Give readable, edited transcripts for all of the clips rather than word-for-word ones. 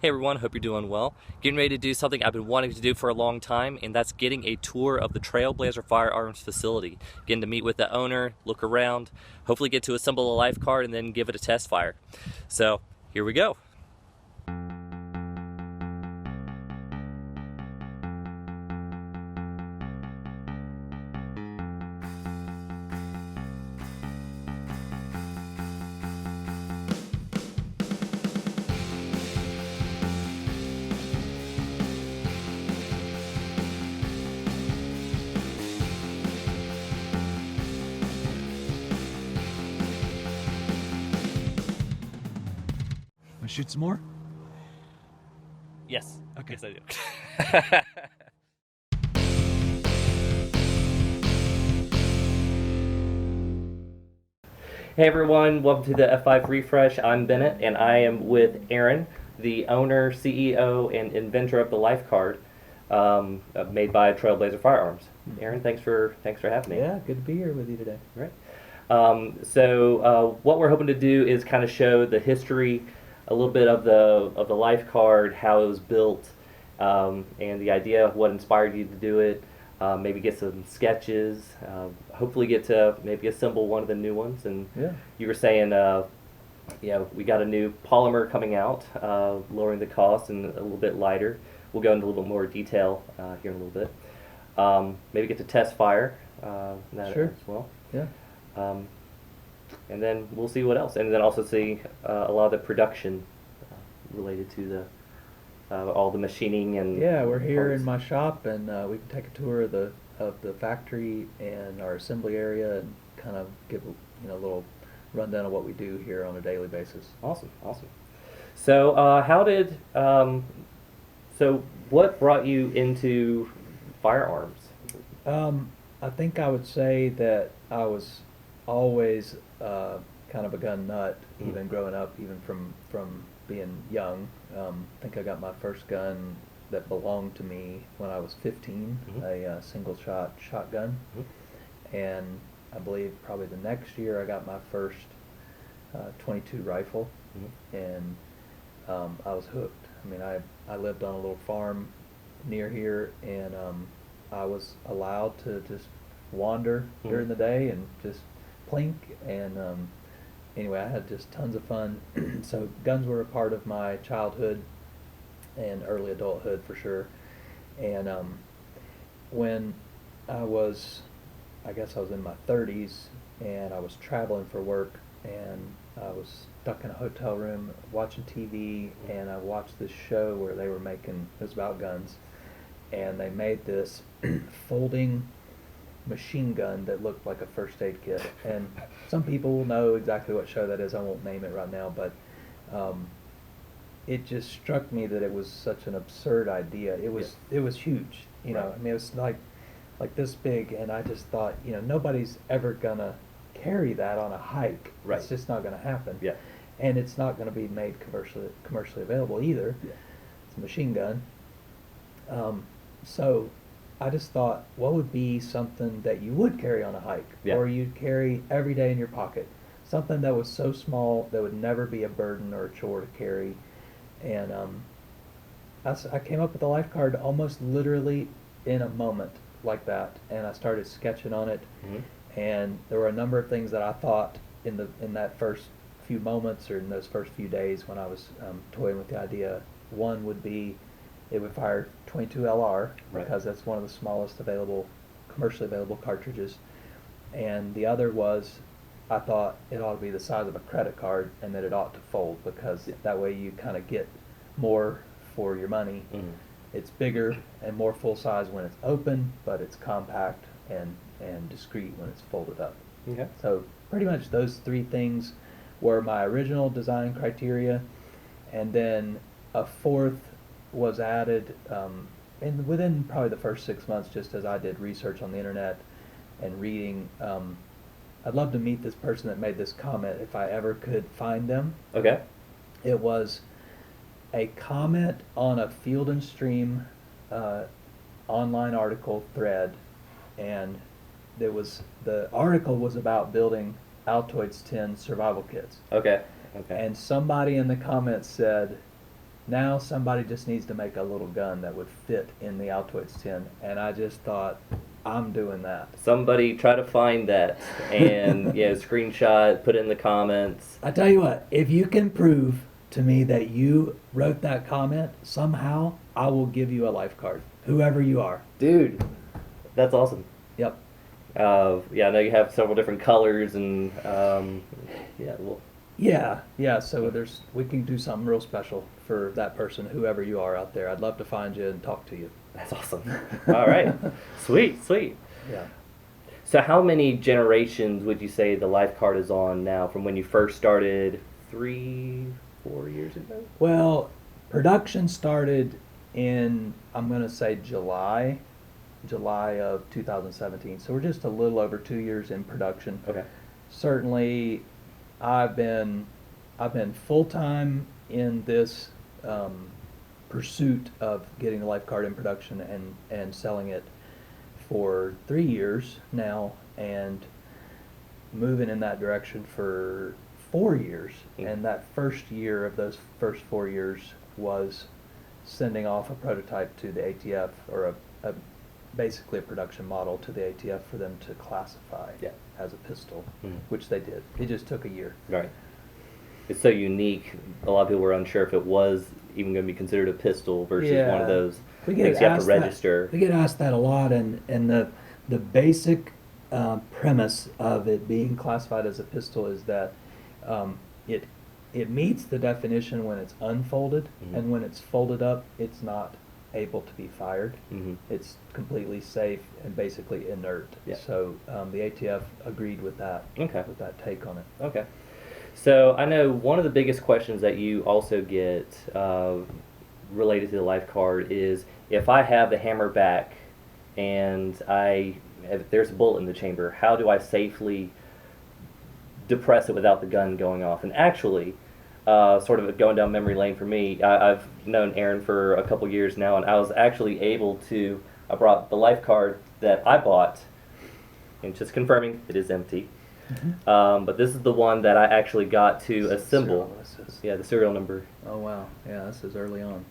Hey everyone, hope you're doing well. Getting ready to do something I've been wanting to do for a long time, and that's getting a tour of the Trailblazer Firearms facility. Getting to meet with the owner, look around, hopefully get to assemble a life card, and then give it a test fire. So, here we go. Want to shoot some more? Yes. Okay. Yes, I do. Hey everyone, welcome to the F5 Refresh. I'm Bennett, and I am with Aaron, the owner, CEO, and inventor of the LifeCard, made by Trailblazer Firearms. Aaron, thanks for having me. Yeah, good to be here with you today. Right. What we're hoping to do is kind of show the history, a little bit of the LifeCard, how it was built, and the idea of what inspired you to do it. Maybe get some sketches. Hopefully, get to maybe assemble one of the new ones. And Yeah. you were saying, we got a new polymer coming out, lowering the cost and a little bit lighter. We'll go into a little bit more detail here in a little bit. Maybe get to test fire that Sure. as well. Yeah. And then we'll see what else. And then also see a lot of the production related to the all the machining and Yeah, we're here parts. in my shop, and we can take a tour of the factory and our assembly area, and kind of give a little rundown of what we do here on a daily basis. Awesome. So so what brought you into firearms? I think I would say that I was always kind of a gun nut, even growing up, even from being young. I think I got my first gun that belonged to me when I was 15, a single shot shotgun, and I believe probably the next year I got my first 22 rifle, and I was hooked. I mean, I lived on a little farm near here, and I was allowed to just wander during the day and just plink, and anyway, I had just tons of fun. So guns were a part of my childhood and early adulthood for sure. And when I guess I was in my 30s, and I was traveling for work, and I was stuck in a hotel room watching TV, and I watched this show where they were making, it was about guns, and they made this folding machine gun that looked like a first aid kit. And some people will know exactly what show that is. I won't name it right now, but it just struck me that it was such an absurd idea. It was huge, you know. Right. I mean, it was like this big, and I just thought, nobody's ever gonna carry that on a hike. Right. It's just not gonna happen. Yeah. And it's not gonna be made commercially available either. Yeah. It's a machine gun. So I just thought, what would be something that you would carry on a hike, or you'd carry every day in your pocket? Something that was so small that would never be a burden or a chore to carry. And I came up with the LifeCard almost literally in a moment like that, and I started sketching on it. And there were a number of things that I thought in that first few moments, or in those first few days when I was toying with the idea. One would be, it would fire 22 LR, because that's one of the smallest commercially available cartridges. And the other was, I thought it ought to be the size of a credit card, and that it ought to fold, because that way you kind of get more for your money. It's bigger and more full size when it's open, but it's compact and discreet when it's folded up. Okay. So pretty much those three things were my original design criteria, and then a fourth was added within probably the first 6 months, just as I did research on the internet and reading. I'd love to meet this person that made this comment if I ever could find them. Okay. It was a comment on a Field and Stream online article thread, and the article was about building Altoids 10 survival kits. Okay. And somebody in the comments said, Now somebody just needs to make a little gun that would fit in the Altoids tin, and I just thought, I'm doing that. Somebody try to find that and screenshot, put it in the comments. I tell you what, if you can prove to me that you wrote that comment somehow, I will give you a LifeCard, whoever you are. Dude, that's awesome. Yep. I know you have several different colors and well, Yeah. So we can do something real special for that person, whoever you are out there. I'd love to find you and talk to you. that's awesome. All right, sweet. Yeah. So how many generations would you say the LifeCard is on now from when you first started 3-4 years ago? Well, production started in, I'm going to say July of 2017. So we're just a little over 2 years in production. Okay. Certainly, I've been full-time in this pursuit of getting the LifeCard in production and selling it for 3 years now, and moving in that direction for 4 years. Mm. And that first year of those first 4 years was sending off a prototype to the ATF, or basically a production model to the ATF for them to classify as a pistol, which they did. It just took a year. Right. It's so unique. A lot of people were unsure if it was even going to be considered a pistol versus one of those things you have to register. We get asked that a lot, and the basic premise of it being classified as a pistol is that it meets the definition when it's unfolded, and when it's folded up, it's not able to be fired. It's completely safe and basically inert. Yeah. So the ATF agreed with that. Okay. With that take on it. Okay. So I know one of the biggest questions that you also get related to the LifeCard is, if I have the hammer back and if there's a bullet in the chamber, how do I safely depress it without the gun going off? And actually, sort of going down memory lane for me, I've known Aaron for a couple years now, and I was actually able to, I brought the LifeCard that I bought, and just confirming, it is empty. But this is the one that I actually got to assemble. Yeah, the serial number. Oh wow, yeah, this is early on.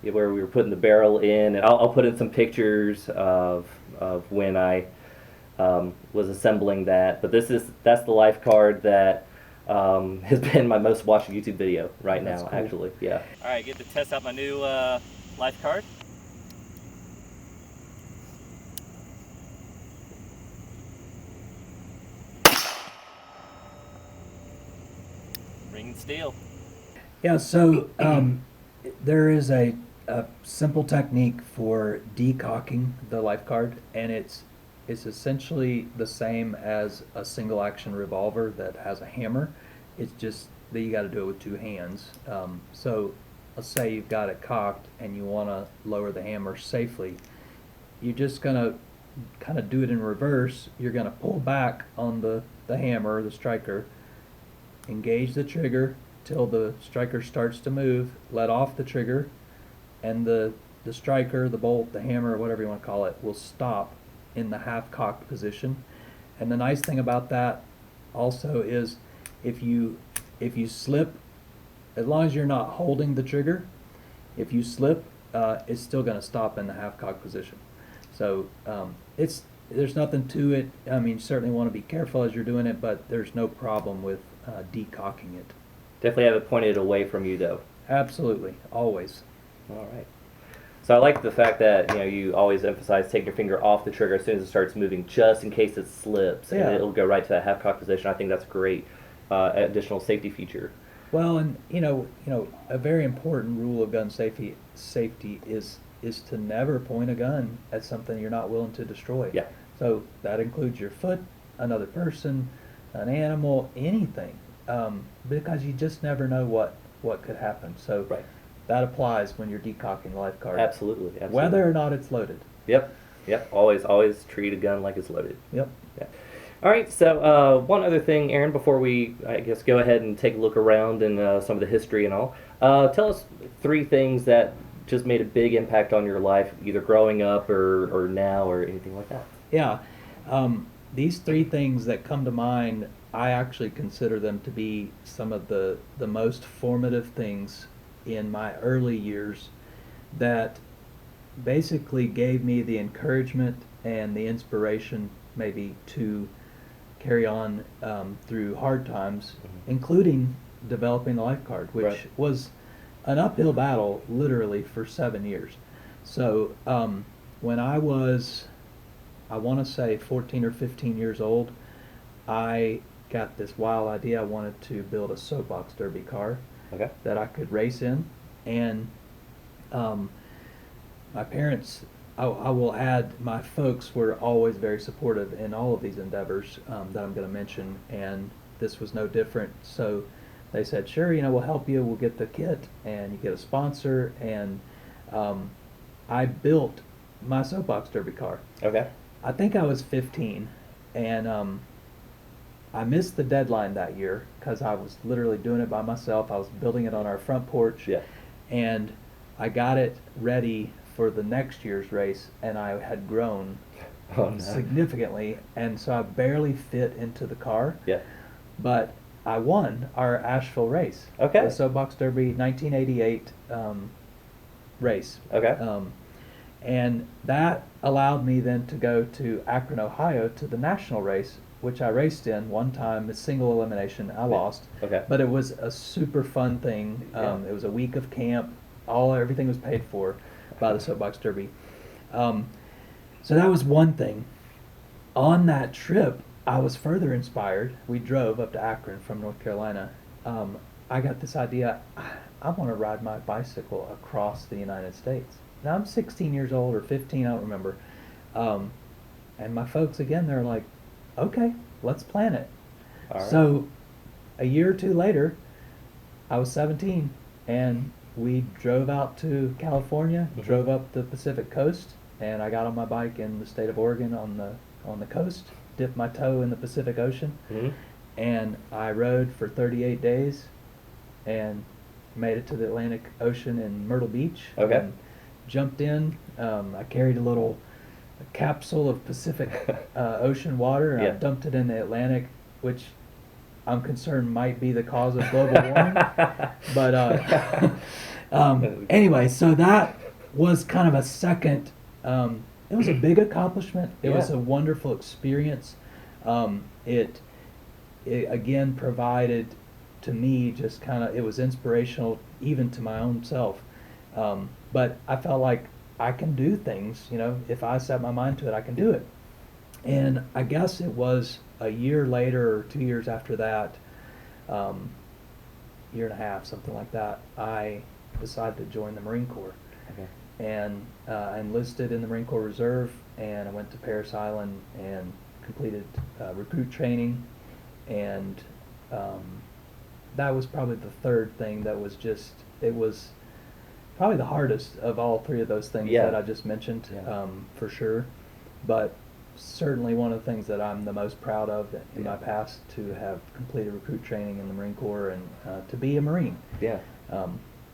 Yeah, where we were putting the barrel in, and I'll put in some pictures of when I was assembling that. But that's the LifeCard that has been my most watched YouTube video right now. Cool. Actually, yeah. All right, get to test out my new LifeCard. Ring steel. Yeah, so there is a simple technique for decocking the LifeCard, and it's essentially the same as a single action revolver that has a hammer. It's just that you got to do it with two hands. So let's say you've got it cocked and you want to lower the hammer safely. You're just going to kind of do it in reverse. You're going to pull back on the hammer, the striker, engage the trigger till the striker starts to move, let off the trigger, and the striker, the bolt, the hammer, whatever you want to call it, will stop in the half-cocked position. And the nice thing about that also is if you slip, as long as you're not holding the trigger, if you slip, it's still going to stop in the half-cocked position. So there's nothing to it. I mean, you certainly want to be careful as you're doing it, but there's no problem with decocking it. Definitely have it pointed away from you, though. Absolutely, always. All right. So I like the fact that you always emphasize taking your finger off the trigger as soon as it starts moving, just in case it slips, and it'll go right to that half-cock position. I think that's a great additional safety feature. Well, and a very important rule of gun safety is to never point a gun at something you're not willing to destroy. Yeah. So that includes your foot, another person, an animal, anything, because you just never know what could happen. So that applies when you're decocking the LifeCard. Absolutely. Whether or not it's loaded. Yep. Always treat a gun like it's loaded. Yep. Yeah. All right. So one other thing, Aaron, before we, I guess, go ahead and take a look around and some of the history and all. Tell us 3 things that just made a big impact on your life, either growing up or now or anything like that. Yeah. These 3 things that come to mind, I actually consider them to be some of the most formative things in my early years that basically gave me the encouragement and the inspiration maybe to carry on through hard times, including developing the LifeCard, which Right. was an uphill battle literally for 7 years. So when I was, I want to say 14 or 15 years old, I got this wild idea. I wanted to build a soapbox derby car Okay. that I could race in. And my parents, I will add, my folks were always very supportive in all of these endeavors that I'm going to mention, and this was no different. So they said, sure, we'll help you. We'll get the kit, and you get a sponsor. And I built my soapbox derby car. Okay. I think I was 15, and I missed the deadline that year because I was literally doing it by myself. I was building it on our front porch, Yeah. and I got it ready for the next year's race, and I had grown Oh, no. significantly, and so I barely fit into the car. Yeah. But I won our Asheville race. Okay. The Soapbox Derby 1988 race. Okay. And that allowed me then to go to Akron, Ohio to the national race, which I raced in one time, a single elimination. I lost. Okay. But it was a super fun thing. Yeah. It was a week of camp. Everything was paid for by the Soapbox Derby. So that was one thing. On that trip, I was further inspired. We drove up to Akron from North Carolina. I got this idea. I want to ride my bicycle across the United States. Now I'm 16 years old or 15, I don't remember. And my folks, again, they're like, okay, let's plan it. All right. So a year or two later, I was 17, and we drove out to California, Mhm. drove up the Pacific coast, and I got on my bike in the state of Oregon on the coast, dipped my toe in the Pacific Ocean, Mhm. and I rode for 38 days and made it to the Atlantic Ocean in Myrtle Beach. Okay. And jumped in. I carried a capsule of Pacific Ocean water, and I Yeah. dumped it in the Atlantic, which I'm concerned might be the cause of global warming. But anyway, so that was kind of a second. It was a big accomplishment. It was Yeah. a wonderful experience. It again provided to me just kind of, it was inspirational even to my own self. But I felt like I can do things, if I set my mind to it, I can do it. And I guess it was a year later or 2 years after that, year and a half, something like that, I decided to join the Marine Corps. Okay. And I enlisted in the Marine Corps Reserve, and I went to Parris Island and completed recruit training. And that was probably the third thing that was it was probably the hardest of all three of those things Yeah. that I just mentioned, Yeah. for sure. But certainly one of the things that I'm the most proud of in Yeah. my past, to have completed recruit training in the Marine Corps and to be a Marine. Yeah.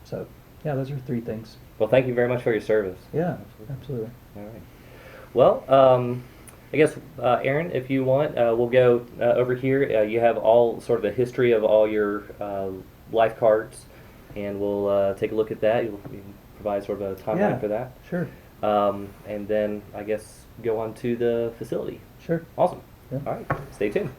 So, yeah, those are three things. Well, thank you very much for your service. Yeah, absolutely. All right. Well, I guess, Aaron, if you want, we'll go over here. You have all sort of the history of all your life cards, and we'll take a look at that. You can provide sort of a timeline Yeah. for that. Sure. And then I guess go on to the facility. Sure. Awesome. Yeah. All right. Stay tuned.